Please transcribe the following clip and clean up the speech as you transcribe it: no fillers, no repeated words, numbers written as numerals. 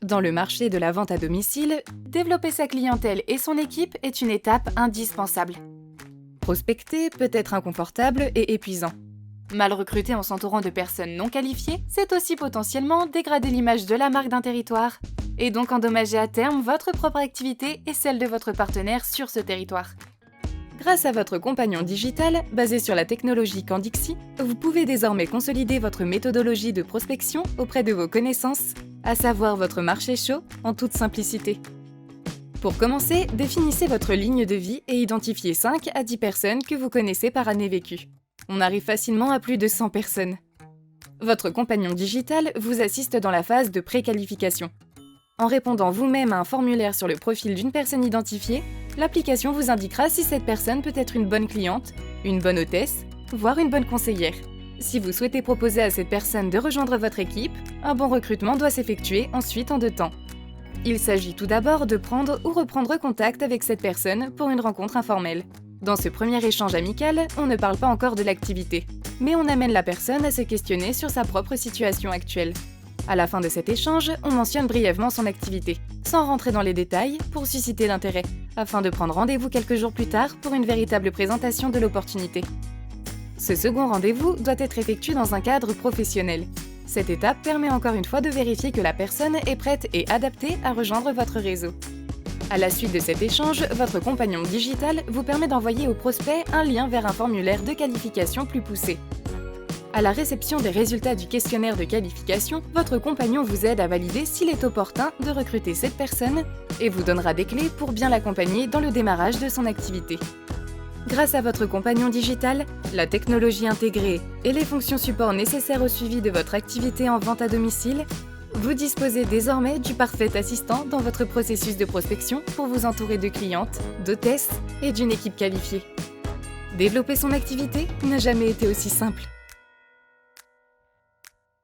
Dans le marché de la vente à domicile, développer sa clientèle et son équipe est une étape indispensable. Prospecter peut être inconfortable et épuisant. Mal recruter en s'entourant de personnes non qualifiées, c'est aussi potentiellement dégrader l'image de la marque d'un territoire, et donc endommager à terme votre propre activité et celle de votre partenaire sur ce territoire. Grâce à votre compagnon digital, basé sur la technologie Candixi, vous pouvez désormais consolider votre méthodologie de prospection auprès de vos connaissances, à savoir votre marché chaud, en toute simplicité. Pour commencer, définissez votre ligne de vie et identifiez 5 à 10 personnes que vous connaissez par année vécue. On arrive facilement à plus de 100 personnes. Votre compagnon digital vous assiste dans la phase de préqualification. En répondant vous-même à un formulaire sur le profil d'une personne identifiée, l'application vous indiquera si cette personne peut être une bonne cliente, une bonne hôtesse, voire une bonne conseillère. Si vous souhaitez proposer à cette personne de rejoindre votre équipe, un bon recrutement doit s'effectuer ensuite en 2 temps. Il s'agit tout d'abord de prendre ou reprendre contact avec cette personne pour une rencontre informelle. Dans ce premier échange amical, on ne parle pas encore de l'activité, mais on amène la personne à se questionner sur sa propre situation actuelle. À la fin de cet échange, on mentionne brièvement son activité, sans rentrer dans les détails, pour susciter l'intérêt, afin de prendre rendez-vous quelques jours plus tard pour une véritable présentation de l'opportunité. Ce second rendez-vous doit être effectué dans un cadre professionnel. Cette étape permet encore une fois de vérifier que la personne est prête et adaptée à rejoindre votre réseau. À la suite de cet échange, votre compagnon digital vous permet d'envoyer au prospect un lien vers un formulaire de qualification plus poussé. À la réception des résultats du questionnaire de qualification, votre compagnon vous aide à valider s'il est opportun de recruter cette personne et vous donnera des clés pour bien l'accompagner dans le démarrage de son activité. Grâce à votre compagnon digital, la technologie intégrée et les fonctions support nécessaires au suivi de votre activité en vente à domicile, vous disposez désormais du parfait assistant dans votre processus de prospection pour vous entourer de clientes, d'hôtesses et d'une équipe qualifiée. Développer son activité n'a jamais été aussi simple.